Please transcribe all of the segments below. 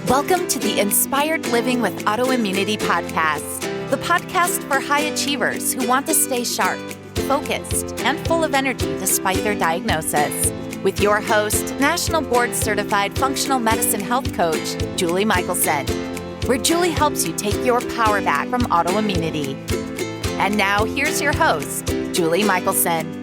Welcome to the Inspired Living with Autoimmunity podcast, the podcast for high achievers who want to stay sharp, focused, and full of energy despite their diagnosis. With your host, National Board Certified Functional Medicine Health Coach, Julie Michelson, where Julie helps you take your power back from autoimmunity. And now here's your host, Julie Michelson.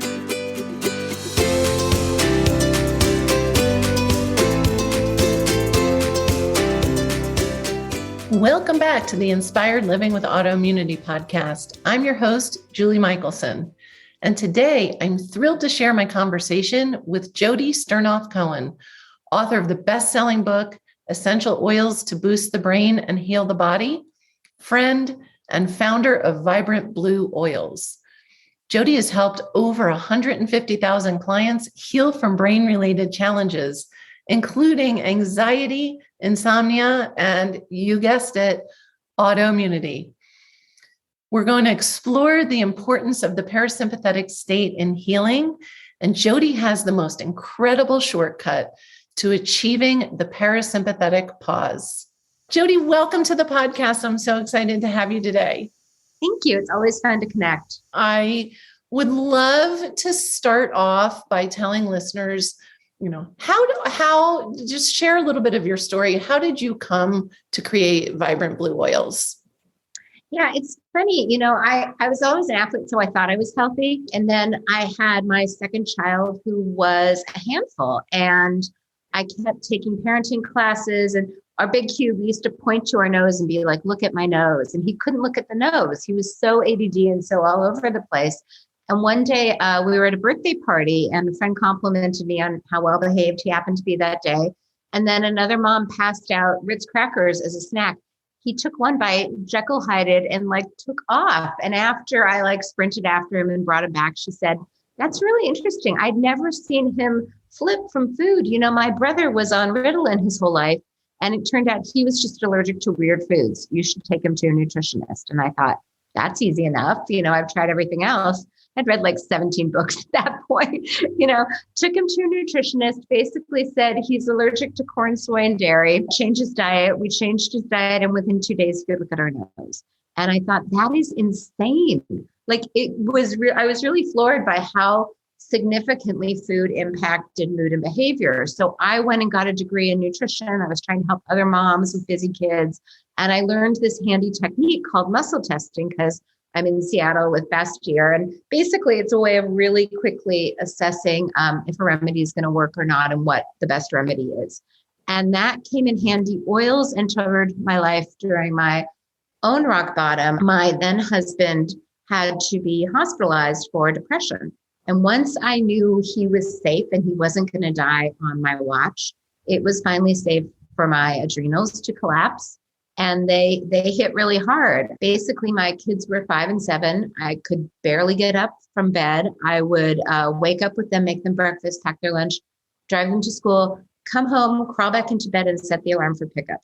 Welcome back to the Inspired Living with Autoimmunity podcast. I'm your host, Julie Michelson. And today I'm thrilled to share my conversation with Jodi Sternoff Cohen, author of the best-selling book, Essential Oils to Boost the Brain and Heal the Body, friend, and founder of Vibrant Blue Oils. Jodi has helped over 150,000 clients heal from brain-related challenges, including anxiety, insomnia, and you guessed it, autoimmunity. We're going to explore the importance of the parasympathetic state in healing, and Jodi has the most incredible shortcut to achieving the parasympathetic pause. Jodi, welcome to the podcast. I'm so excited to have you today. Thank you. It's always fun to connect. I would love to start off by telling listeners, how just share a little bit of your story. How did you come to create Vibrant Blue Oils? Yeah, it's funny. I was always an athlete, so I thought I was healthy. And then I had my second child who was a handful, and I kept taking parenting classes, and our big cube, we used to point to our nose and be like, look at my nose. And he couldn't look at the nose. He was so ADD and so all over the place. And one day we were at a birthday party and a friend complimented me on how well behaved he happened to be that day. And then another mom passed out Ritz crackers as a snack. He took one bite, Jekyll-Hyde'd, and took off. And after I sprinted after him and brought him back, she said, that's really interesting. I'd never seen him flip from food. My brother was on Ritalin his whole life, and it turned out he was just allergic to weird foods. You should take him to a nutritionist. And I thought, that's easy enough. I've tried everything else. I'd read 17 books at that point, took him to a nutritionist, basically said he's allergic to corn, soy, and dairy, changed his diet. We changed his diet. And within 2 days, he could look at our nose. And I thought, that is insane. I was really floored by how significantly food impacted mood and behavior. So I went and got a degree in nutrition. I was trying to help other moms with busy kids. And I learned this handy technique called muscle testing because I'm in Seattle with Bastyr. And basically, it's a way of really quickly assessing if a remedy is going to work or not and what the best remedy is. And that came in handy. Oils entered my life during my own rock bottom. My then husband had to be hospitalized for depression. And once I knew he was safe and he wasn't going to die on my watch, it was finally safe for my adrenals to collapse. And they hit really hard. Basically, my kids were 5 and 7. I could barely get up from bed. I would wake up with them, make them breakfast, pack their lunch, drive them to school, come home, crawl back into bed and set the alarm for pickup.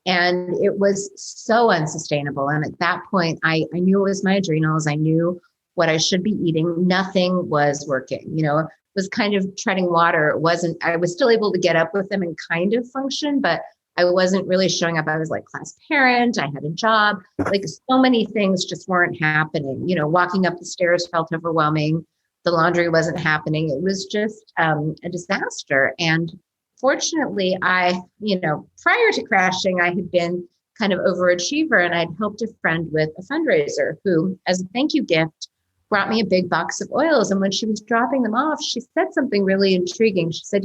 And it was so unsustainable. And at that point, I knew it was my adrenals. I knew what I should be eating. Nothing was working. It was kind of treading water. I was still able to get up with them and kind of function, but I wasn't really showing up. I was class parent. I had a job. So many things just weren't happening. Walking up the stairs felt overwhelming. The laundry wasn't happening. It was just a disaster. And fortunately, prior to crashing, I had been kind of overachiever, and I'd helped a friend with a fundraiser who, as a thank you gift, brought me a big box of oils. And when she was dropping them off, she said something really intriguing. She said,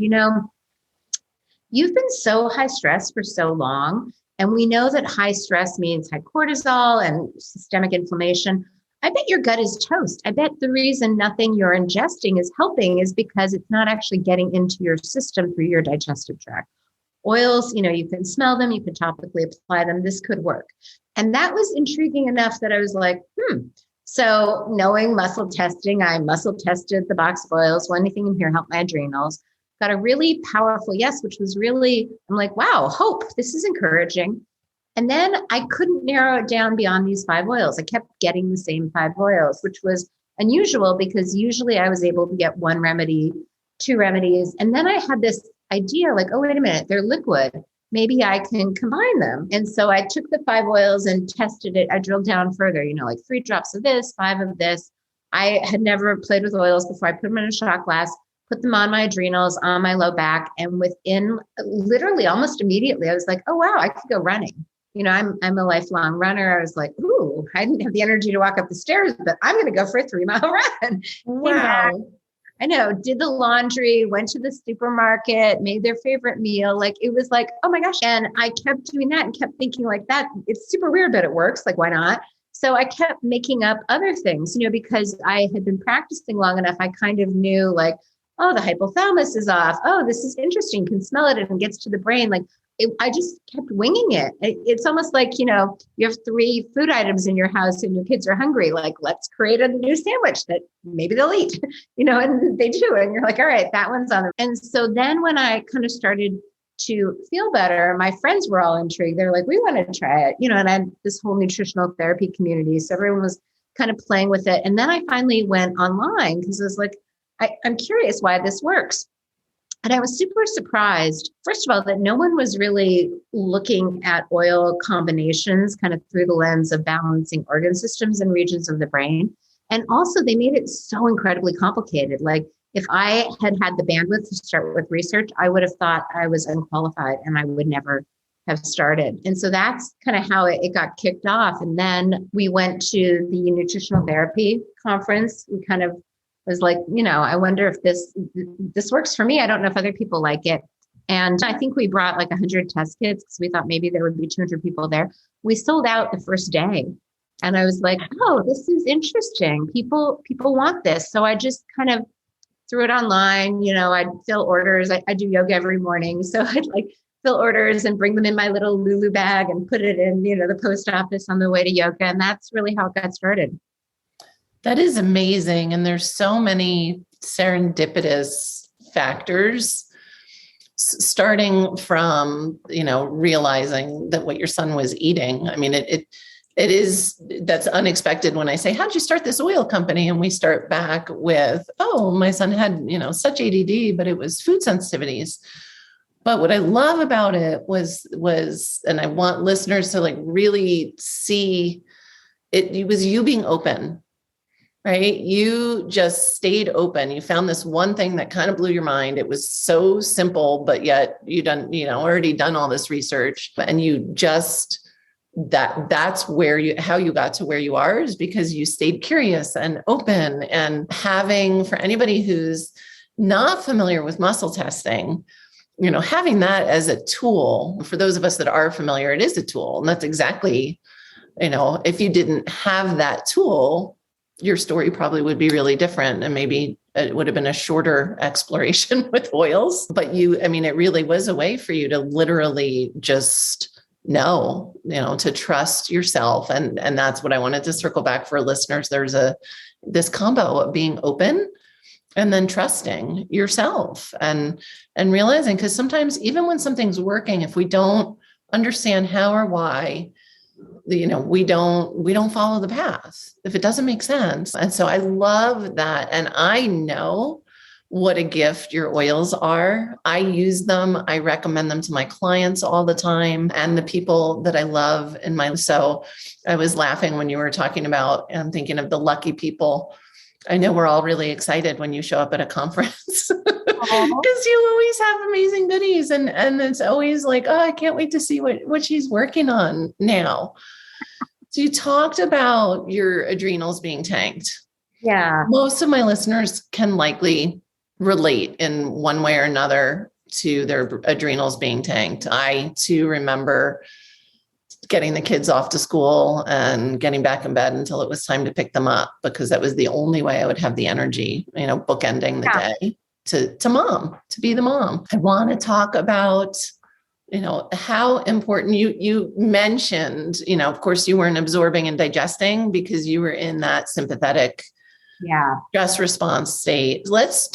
you've been so high stress for so long, and we know that high stress means high cortisol and systemic inflammation. I bet your gut is toast. I bet the reason nothing you're ingesting is helping is because it's not actually getting into your system through your digestive tract. Oils, you can smell them, you can topically apply them. This could work. And that was intriguing enough that I was like, So knowing muscle testing, I muscle tested the box of oils. Will anything in here help my adrenals? Got a really powerful yes, which was really, I'm like, wow, hope. This is encouraging. And then I couldn't narrow it down beyond these 5 oils. I kept getting the same 5 oils, which was unusual because usually I was able to get 1 remedy, 2 remedies. And then I had this idea oh, wait a minute, they're liquid. maybe I can combine them. And so I took the 5 oils and tested it. I drilled down further, like 3 drops of this, 5 of this. I had never played with oils before. I put them in a shot glass, put them on my adrenals, on my low back. And within literally almost immediately, I was like, oh, wow, I could go running. I'm a lifelong runner. I was like, ooh, I didn't have the energy to walk up the stairs, but I'm going to go for a 3-mile run. Wow. I know, did the laundry, went to the supermarket, made their favorite meal. Like, it was like, oh my gosh. And I kept doing that and kept thinking like that. It's super weird, but it works. Like, why not? So I kept making up other things, because I had been practicing long enough. I kind of knew like, oh, the hypothalamus is off. Oh, this is interesting. Can smell it and gets to the brain. Like, I just kept winging it. It's almost like, you have 3 food items in your house and your kids are hungry. Like, let's create a new sandwich that maybe they'll eat, and they do. And you're like, all right, that one's on. And so then when I kind of started to feel better, my friends were all intrigued. They're like, we want to try it, and I had this whole nutritional therapy community. So everyone was kind of playing with it. And then I finally went online because I was like, I'm curious why this works. And I was super surprised, first of all, that no one was really looking at oil combinations kind of through the lens of balancing organ systems and regions of the brain. And also they made it so incredibly complicated. Like, if I had had the bandwidth to start with research, I would have thought I was unqualified and I would never have started. And so that's kind of how it got kicked off. And then we went to the nutritional therapy conference. We kind of was like, I wonder if this works for me. I don't know if other people like it. And I think we brought like 100 test kits because we thought maybe there would be 200 people there. We sold out the first day. And I was like, oh, this is interesting. People want this. So I just kind of threw it online. I'd fill orders. I do yoga every morning. So I'd like fill orders and bring them in my little Lulu bag and put it in, the post office on the way to yoga. And that's really how it got started. That is amazing. And there's so many serendipitous factors, starting from, realizing that what your son was eating. I mean, that's unexpected when I say, how'd you start this oil company? And we start back with, oh, my son had, such ADD, but it was food sensitivities. But what I love about it was, and I want listeners to like really see it was you being open. Right? You just stayed open. You found this one thing that kind of blew your mind. It was so simple, but yet already done all this research, and you just, that's how you got to where you are, is because you stayed curious and open. And for anybody who's not familiar with muscle testing, having that as a tool, for those of us that are familiar, it is a tool. And that's exactly, if you didn't have that tool, your story probably would be really different. And maybe it would have been a shorter exploration with oils, but it really was a way for you to literally just know, to trust yourself. And that's what I wanted to circle back for listeners. There's this combo of being open and then trusting yourself and realizing, because sometimes even when something's working, if we don't understand how or why, we don't follow the path if it doesn't make sense. And so I love that. And I know what a gift your oils are. I use them. I recommend them to my clients all the time and the people that I love in my, so I was laughing when you were talking about, and thinking of the lucky people. I know we're all really excited when you show up at a conference because you always have amazing goodies. And it's always like, oh, I can't wait to see what she's working on now. So you talked about your adrenals being tanked. Yeah. Most of my listeners can likely relate in one way or another to their adrenals being tanked. I too remember getting the kids off to school and getting back in bed until it was time to pick them up, because that was the only way I would have the energy, bookending the day to be the mom. I want to talk about, how important you mentioned, of course you weren't absorbing and digesting because you were in that sympathetic stress response state. Let's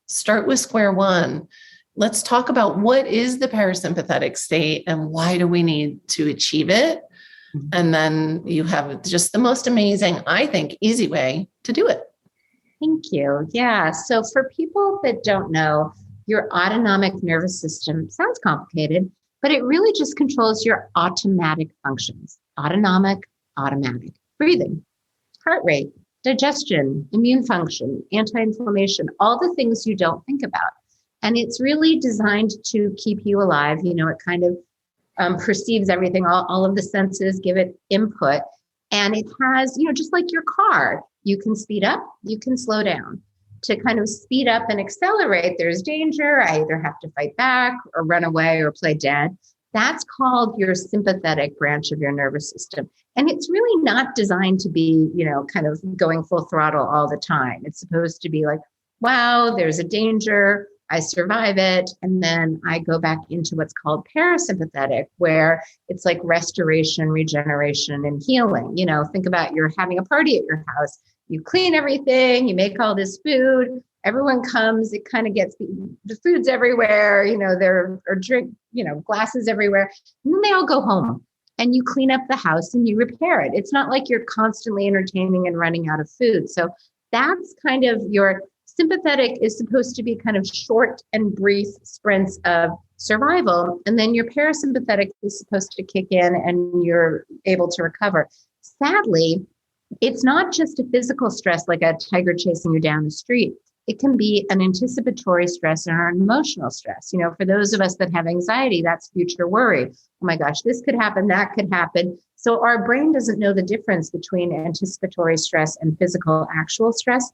start with square one. Let's talk about what is the parasympathetic state and why do we need to achieve it? Mm-hmm. And then you have just the most amazing, I think, easy way to do it. Thank you. Yeah. So for people that don't know, your autonomic nervous system. Sounds complicated, but it really just controls your automatic functions. Autonomic, automatic. Breathing, heart rate, digestion, immune function, anti-inflammation, all the things you don't think about. And it's really designed to keep you alive. You know, it kind of perceives everything, all of the senses give it input. And it has, you know, just like your car, you can speed up, you can slow down. To kind of speed up and accelerate, there's danger. I either have to fight back or run away or play dead. That's called your sympathetic branch of your nervous system. And it's really not designed to be, you know, kind of going full throttle all the time. It's supposed to be like, wow, there's a danger, I survive it. And then I go back into what's called parasympathetic, where it's like restoration, regeneration, and healing. You know, think about you're having a party at your house. You clean everything, you make all this food, everyone comes, it kind of gets, the food's everywhere, you know, there are drink, you know, glasses everywhere. And then they all go home and you clean up the house and you repair it. It's not like you're constantly entertaining and running out of food. So that's kind of your sympathetic is supposed to be kind of short and brief sprints of survival. And then your parasympathetic is supposed to kick in and you're able to recover. Sadly, it's not just a physical stress like a tiger chasing you down the street. It can be an anticipatory stress or an emotional stress. You know, for those of us that have anxiety, that's future worry. Oh my gosh, this could happen, that could happen. So our brain doesn't know the difference between anticipatory stress and physical actual stress.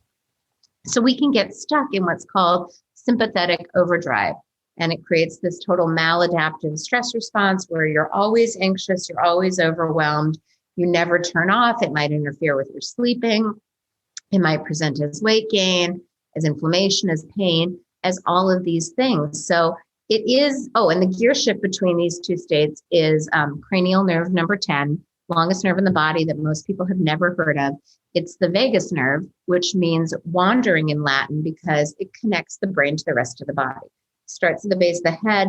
So we can get stuck in what's called sympathetic overdrive. And it creates this total maladaptive stress response where you're always anxious, you're always overwhelmed. You never turn off. It might interfere with your sleeping. It might present as weight gain, as inflammation, as pain, as all of these things. So it is, and the gear shift between these two states is cranial nerve number 10, longest nerve in the body that most people have never heard of. It's the vagus nerve, which means wandering in Latin because it connects the brain to the rest of the body. Starts at the base of the head,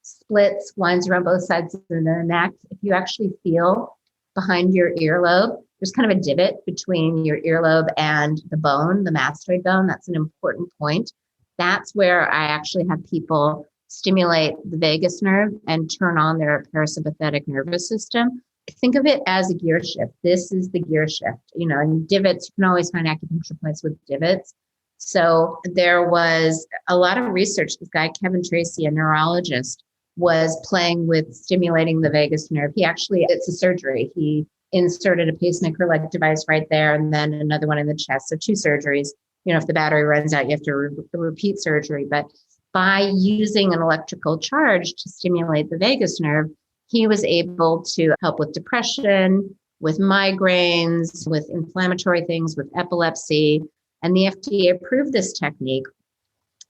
splits, winds around both sides of the neck. If you actually feel behind your earlobe, there's kind of a divot between your earlobe and the bone, the mastoid bone. That's an important point. That's where I actually have people stimulate the vagus nerve and turn on their parasympathetic nervous system. Think of it as a gear shift. This is the gear shift, you know, and divots, you can always find acupuncture points with divots. So there was a lot of research. This guy, Kevin Tracy, a neurologist, was playing with stimulating the vagus nerve. It's a surgery. He inserted a pacemaker-like device right there and then another one in the chest. So 2 surgeries. You know, if the battery runs out, you have to repeat surgery. But by using an electrical charge to stimulate the vagus nerve, he was able to help with depression, with migraines, with inflammatory things, with epilepsy. And the FDA approved this technique.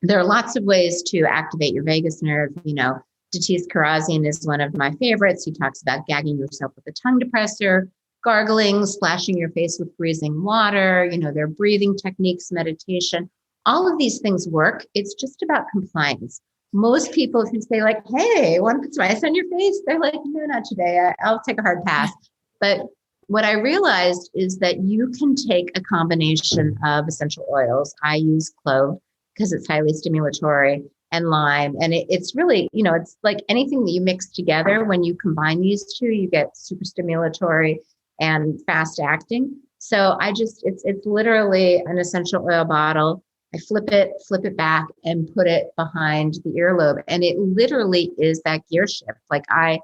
There are lots of ways to activate your vagus nerve. You know, Jodi Sternoff is one of my favorites. He talks about gagging yourself with a tongue depressor, gargling, splashing your face with freezing water. You know, their breathing techniques, meditation. All of these things work. It's just about compliance. Most people, if you say like, hey, want to put some ice on your face? They're like, no, not today. I'll take a hard pass. But what I realized is that you can take a combination of essential oils. I use clove because it's highly stimulatory, and lime. And it's really, you know, it's like anything that you mix together. When you combine these two, you get super stimulatory and fast acting. So it's literally an essential oil bottle. I flip it back and put it behind the earlobe. And it literally is that gear shift. Like I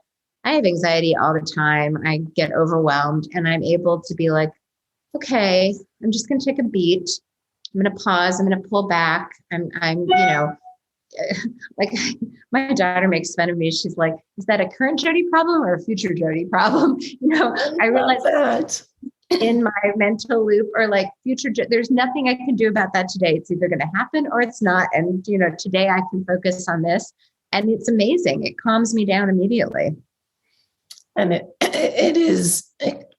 have anxiety all the time. I get overwhelmed and I'm able to be like, okay, I'm just going to take a beat. I'm going to pause. I'm going to pull back. I'm, you know, like my daughter makes fun of me. She's like, is that a current Jodi problem or a future Jodi problem? You know, I realize that in my mental loop or like there's nothing I can do about that today. It's either going to happen or it's not. And, you know, today I can focus on this and it's amazing. It calms me down immediately. And it is,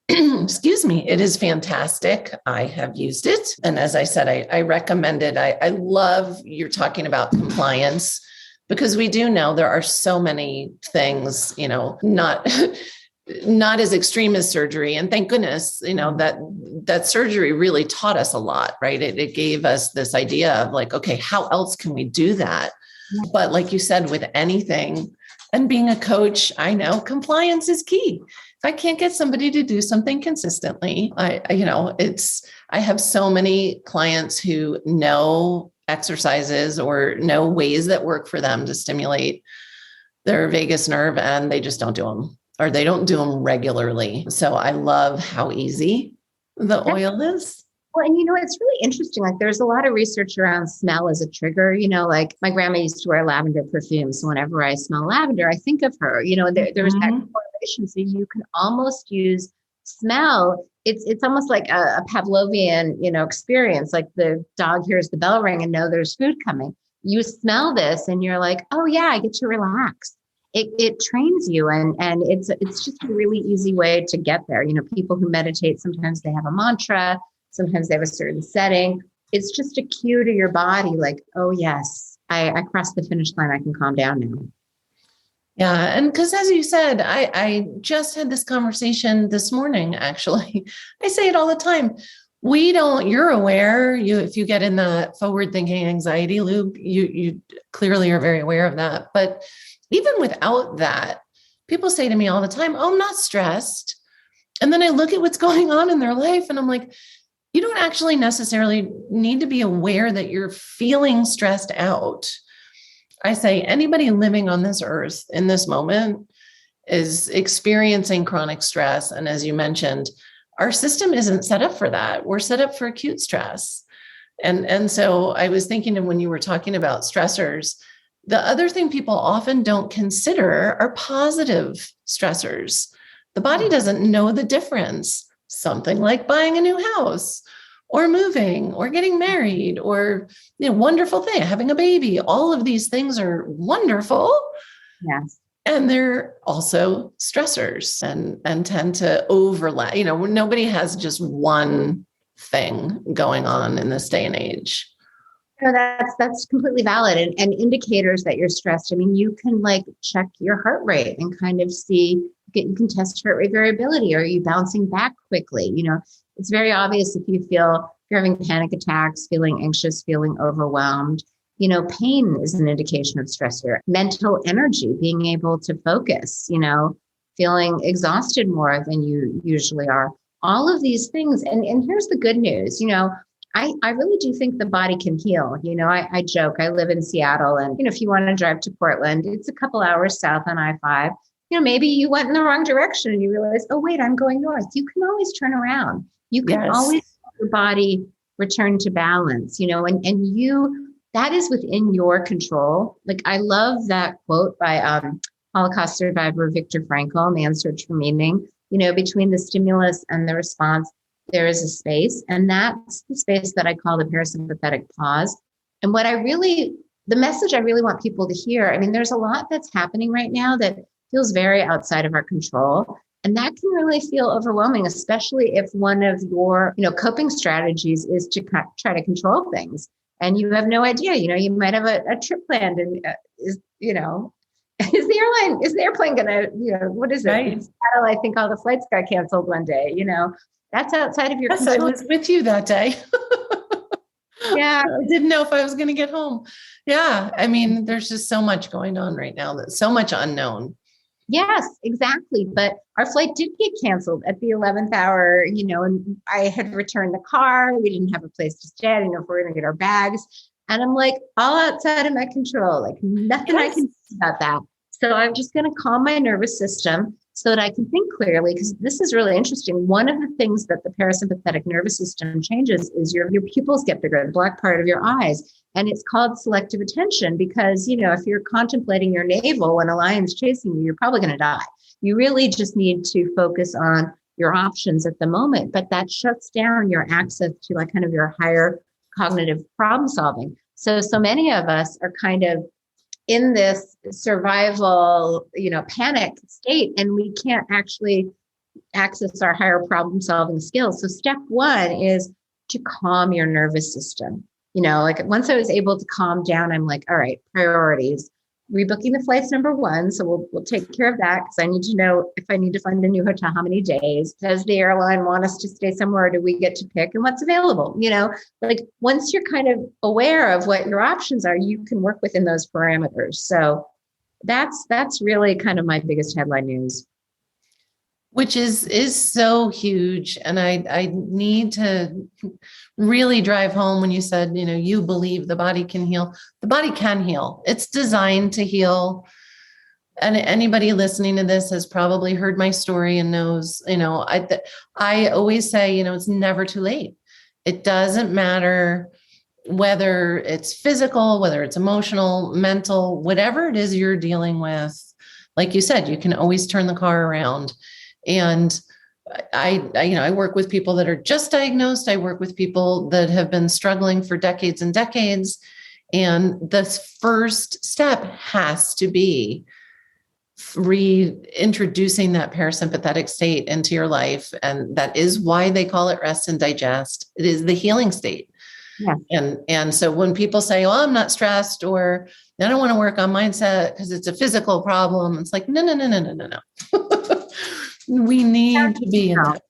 excuse me, it is fantastic. I have used it. And as I said, I recommend it. I love you're talking about compliance because we do know there are so many things, you know, not as extreme as surgery. And thank goodness, you know, that surgery really taught us a lot, right? It gave us this idea of like, okay, how else can we do that? But like you said, with anything, and being a coach, I know compliance is key. If I can't get somebody to do something consistently, I have so many clients who know exercises or know ways that work for them to stimulate their vagus nerve, and they just don't do them, or they don't do them regularly. So I love how easy the oil is. Well, and it's really interesting. Like there's a lot of research around smell as a trigger. Like my grandma used to wear lavender perfume. So whenever I smell lavender, I think of her. There's that correlation. So you can almost use smell. It's almost like a Pavlovian, experience. Like the dog hears the bell ring and know there's food coming. You smell this and you're like, oh yeah, I get to relax. It trains you, and it's just a really easy way to get there. People who meditate, sometimes they have a mantra. Sometimes they have a certain setting. It's just a cue to your body, like, oh yes, I crossed the finish line. I can calm down now. Yeah. And because as you said, I just had this conversation this morning, actually. I say it all the time. You're aware, if you get in the forward thinking anxiety loop, you clearly are very aware of that. But even without that, people say to me all the time, oh, I'm not stressed. And then I look at what's going on in their life and I'm like, you don't actually necessarily need to be aware that you're feeling stressed out. I say anybody living on this earth in this moment is experiencing chronic stress. And as you mentioned, our system isn't set up for that. We're set up for acute stress. And so I was thinking of when you were talking about stressors, the other thing people often don't consider are positive stressors. The body doesn't know the difference. Something like buying a new house or moving or getting married or wonderful thing, having a baby. All of these things are wonderful. Yes. And they're also stressors and tend to overlap. Nobody has just one thing going on in this day and age. That's completely valid. And indicators that you're stressed. I mean, you can check your heart rate and kind of see, you can test heart rate variability. Are you bouncing back quickly? It's very obvious if you're having panic attacks, feeling anxious, feeling overwhelmed. Pain is an indication of stress here. Mental energy, being able to focus, feeling exhausted more than you usually are. All of these things. And here's the good news, I really do think the body can heal. I joke, I live in Seattle, and, if you want to drive to Portland, it's a couple hours south on I-5. Maybe you went in the wrong direction and you realize, oh, wait, I'm going north. You can always turn around. You can always help your body return to balance, and that is within your control. Like, I love that quote by Holocaust survivor Viktor Frankl, Man's Search for Meaning. Between the stimulus and the response, there is a space. And that's the space that I call the parasympathetic pause. And the message I really want people to hear, I mean, there's a lot that's happening right now that feels very outside of our control. And that can really feel overwhelming, especially if one of your, coping strategies is to try to control things. And you have no idea, you might have a trip planned and is the airplane going to, what is it? Right. In Seattle, I think all the flights got canceled one day, that's outside of your control. Yes, I was with you that day. Yeah. I didn't know if I was going to get home. Yeah. I mean, there's just so much going on right now. That's so much unknown. Yes, exactly. But our flight did get canceled at the 11th hour, and I had returned the car. We didn't have a place to stay. I didn't know if we were going to get our bags. And I'm like, all outside of my control, like nothing I can do about that. So I'm just going to calm my nervous system so that I can think clearly, because this is really interesting. One of the things that the parasympathetic nervous system changes is your pupils get bigger, the black part of your eyes. And it's called selective attention because, if you're contemplating your navel when a lion's chasing you, you're probably going to die. You really just need to focus on your options at the moment, but that shuts down your access to kind of your higher cognitive problem solving. So many of us are kind of in this survival, panic state, and we can't actually access our higher problem solving skills. So step one is to calm your nervous system. Once I was able to calm down, I'm like, all right, priorities. rebooking the flights, number one. So we'll take care of that because I need to know if I need to find a new hotel, how many days. Does the airline want us to stay somewhere? Or do we get to pick and what's available? Like once you're kind of aware of what your options are, you can work within those parameters. So that's really kind of my biggest headline news. Which is so huge. And I need to really drive home when you said, you believe the body can heal. The body can heal. It's designed to heal. And anybody listening to this has probably heard my story and knows, I always say, it's never too late. It doesn't matter whether it's physical, whether it's emotional, mental, whatever it is you're dealing with. Like you said, you can always turn the car around. And I work with people that are just diagnosed. I work with people that have been struggling for decades and decades. And the first step has to be reintroducing that parasympathetic state into your life. And that is why they call it rest and digest. It is the healing state. Yeah. And so when people say, oh, I'm not stressed, or I don't want to work on mindset because it's a physical problem, it's like, no. We need to be in that.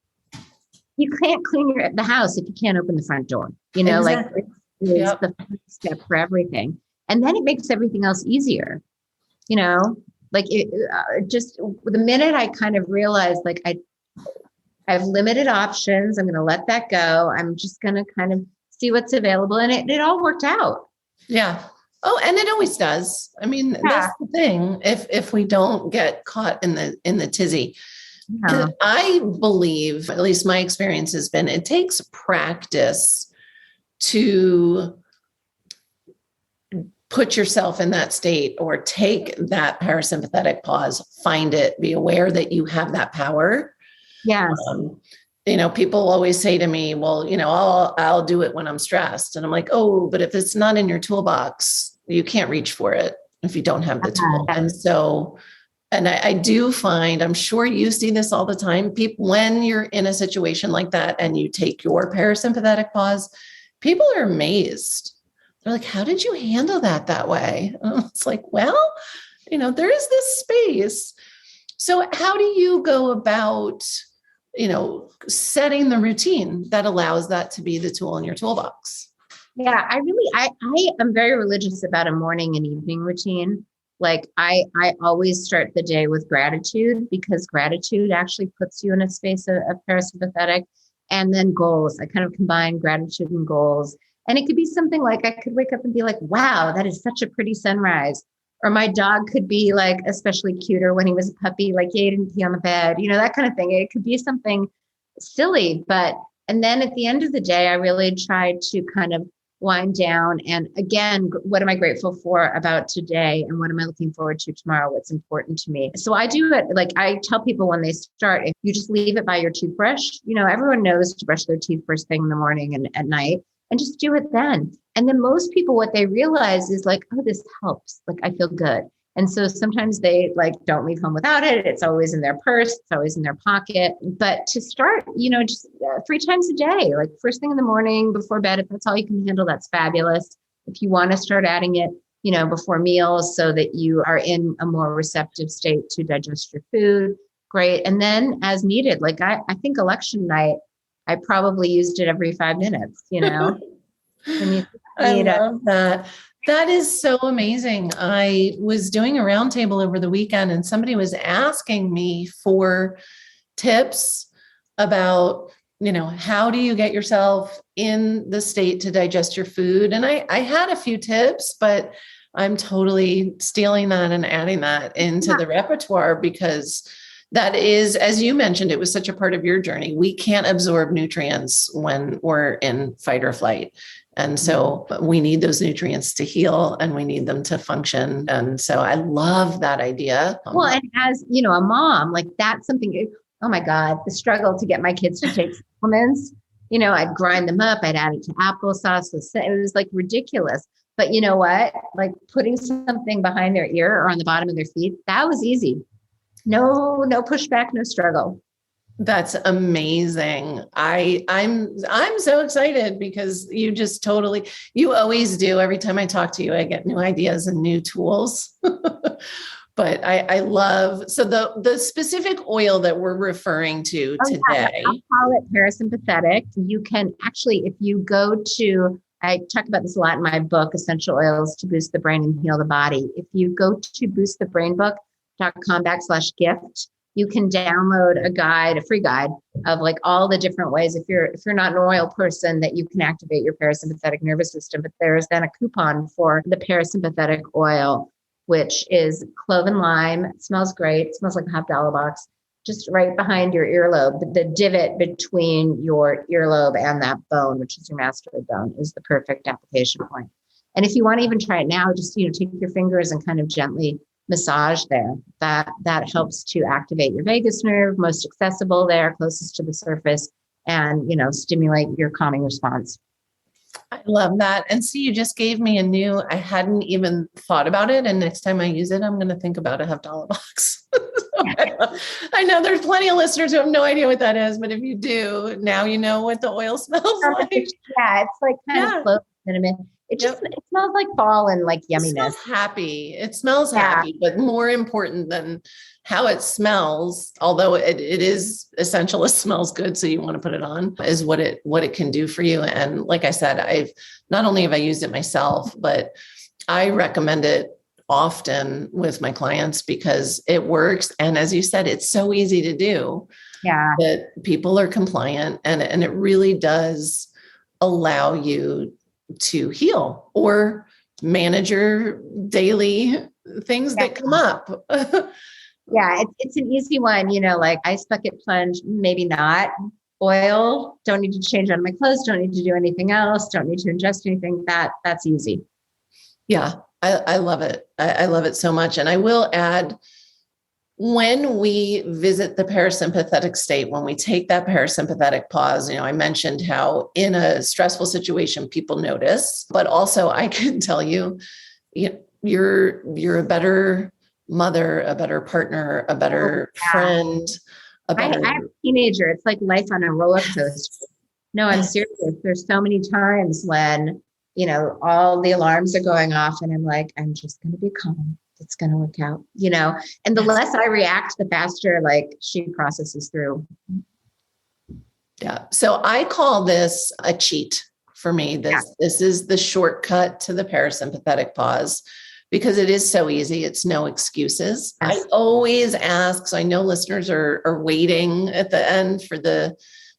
You can't clean the house if you can't open the front door. Exactly. It's the first step for everything. And then it makes everything else easier. Like just the minute I kind of realized like I have limited options, I'm going to let that go. I'm just going to kind of see what's available. And it all worked out. Yeah. Oh, and it always does. I mean, that's the thing. If we don't get caught in the tizzy. Yeah. I believe, at least my experience has been, it takes practice to put yourself in that state or take that parasympathetic pause, find it, be aware that you have that power. Yes. People always say to me, well, I'll do it when I'm stressed. And I'm like, oh, but if it's not in your toolbox, you can't reach for it if you don't have the tool. And so, and I do find, I'm sure you see this all the time, people, when you're in a situation like that and you take your parasympathetic pause, people are amazed. They're like, how did you handle that way? And it's like, well, there is this space. So how do you go about, setting the routine that allows that to be the tool in your toolbox? Yeah, I am very religious about a morning and evening routine. Like I always start the day with gratitude because gratitude actually puts you in a space of parasympathetic, and then goals. I kind of combine gratitude and goals. And it could be something like I could wake up and be like, wow, that is such a pretty sunrise. Or my dog could be like especially cuter when he was a puppy, like he didn't pee on the bed, that kind of thing. It could be something silly, and then at the end of the day, I really try to kind of wind down. And again, what am I grateful for about today? And what am I looking forward to tomorrow? What's important to me? So I do it, like I tell people when they start, if you just leave it by your toothbrush, everyone knows to brush their teeth first thing in the morning and at night, and just do it then. And then most people, what they realize is like, oh, this helps. Like, I feel good. And so sometimes they don't leave home without it. It's always in their purse. It's always in their pocket. But to start, just 3 times a day, like first thing in the morning before bed, if that's all you can handle, that's fabulous. If you want to start adding it, before meals so that you are in a more receptive state to digest your food, great. And then as needed, like I think election night, I probably used it every 5 minutes, I love that. That is so amazing. I was doing a roundtable over the weekend and somebody was asking me for tips about, how do you get yourself in the state to digest your food? And I had a few tips, but I'm totally stealing that and adding that into the repertoire because that is, as you mentioned, it was such a part of your journey. We can't absorb nutrients when we're in fight or flight. And so we need those nutrients to heal and we need them to function. And so I love that idea. Well, and as, a mom, like that's something, oh my God, the struggle to get my kids to take supplements, I'd grind them up. I'd add it to applesauce. It was like ridiculous. But you know what? Like putting something behind their ear or on the bottom of their feet, that was easy. No pushback, no struggle. That's amazing. I'm so excited because you always do. Every time I talk to you, I get new ideas and new tools. But I love, so the specific oil that we're referring to today. Yeah, I'll call it parasympathetic. You can actually, if you go to, I talk about this a lot in my book, Essential Oils to Boost the Brain and Heal the Body. If you go to boostthebrainbook.com/gift, you can download a guide, a free guide of like all the different ways. If you're not an oil person, that you can activate your parasympathetic nervous system. But there's then a coupon for the parasympathetic oil, which is clove and lime. It smells great. It smells like a $1 box, just right behind your earlobe. The divot between your earlobe and that bone, which is your mastoid bone, is the perfect application point. And if you want to even try it now, just, take your fingers and kind of gently massage there. That helps to activate your vagus nerve, most accessible there, closest to the surface, and, stimulate your calming response. I love that. And see, you just gave me I hadn't even thought about it. And next time I use it, I'm going to think about a $1 box. I know there's plenty of listeners who have no idea what that is, but if you do, now you know what the oil smells like. Yeah, it's like kind of clove cinnamon. It smells like fall and like yumminess. It smells happy. It smells happy, but more important than how it smells, although it is essential, it smells good, so you want to put it on, is what it can do for you. And like I said, not only have I used it myself, but I recommend it often with my clients because it works. And as you said, it's so easy to do. Yeah. That people are compliant, and it really does allow you to heal or manage your daily things that come up. Yeah, it's an easy one, like ice bucket plunge, maybe not. Oil, don't need to change out of my clothes, don't need to do anything else, don't need to ingest anything. That's easy. Yeah, I love it. I love it so much. And I will add, when we visit the parasympathetic state, when we take that parasympathetic pause, I mentioned how in a stressful situation, people notice, but also I can tell you, you're a better mother, a better partner, a better friend. I have a teenager. It's like life on a roller coaster. No, I'm serious. There's so many times when, all the alarms are going off and I'm like, I'm just going to be calm. It's going to work out, and the less I react, the faster like she processes through. Yeah. So I call this a cheat for me. This is the shortcut to the parasympathetic pause because it is so easy. It's no excuses. Yes. I always ask, so I know listeners are waiting at the end for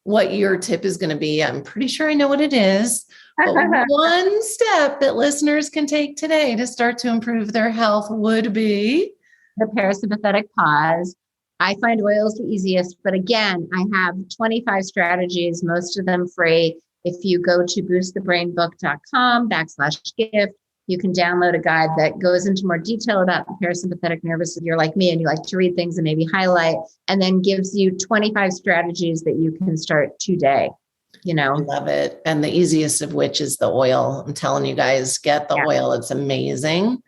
what your tip is going to be. I'm pretty sure I know what it is. But one step that listeners can take today to start to improve their health would be the parasympathetic pause. I find oils the easiest, but again, I have 25 strategies, most of them free. If you go to boostthebrainbook.com/gift, you can download a guide that goes into more detail about the parasympathetic nervous system. You're like me and you like to read things and maybe highlight, and then gives you 25 strategies that you can start today. I love it. And the easiest of which is the oil. I'm telling you guys, get the oil. It's amazing.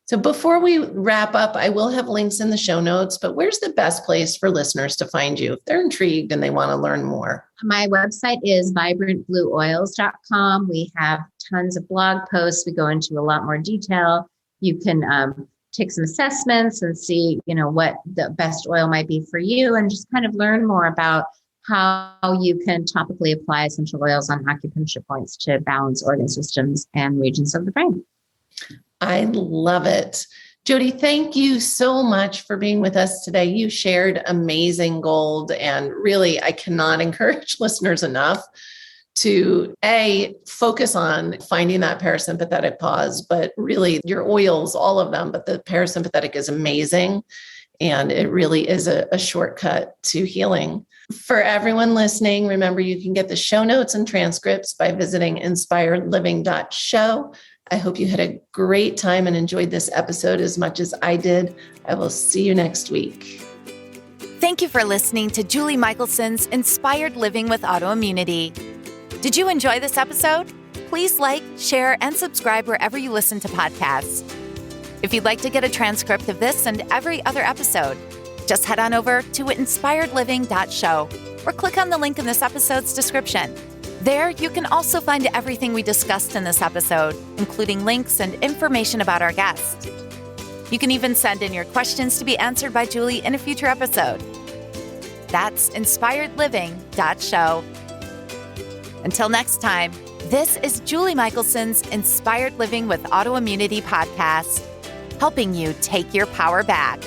So before we wrap up, I will have links in the show notes, but where's the best place for listeners to find you if they're intrigued and they want to learn more? My website is vibrantblueoils.com. We have tons of blog posts. We go into a lot more detail. You can take some assessments and see, what the best oil might be for you, and just kind of learn more about how you can topically apply essential oils on acupuncture points to balance organ systems and regions of the brain. I love it. Jodi, thank you so much for being with us today. You shared amazing gold, and really, I cannot encourage listeners enough to focus on finding that parasympathetic pause, but really your oils, all of them, but the parasympathetic is amazing. And it really is a shortcut to healing. For everyone listening, remember you can get the show notes and transcripts by visiting inspiredliving.show. I hope you had a great time and enjoyed this episode as much as I did. I will see you next week. Thank you for listening to Julie Michelson's Inspired Living with Autoimmunity. Did you enjoy this episode? Please like, share, and subscribe wherever you listen to podcasts. If you'd like to get a transcript of this and every other episode, Just head on over to inspiredliving.show or click on the link in this episode's description. There, you can also find everything we discussed in this episode, including links and information about our guest. You can even send in your questions to be answered by Julie in a future episode. That's inspiredliving.show. Until next time, this is Julie Michelson's Inspired Living with Autoimmunity podcast, helping you take your power back.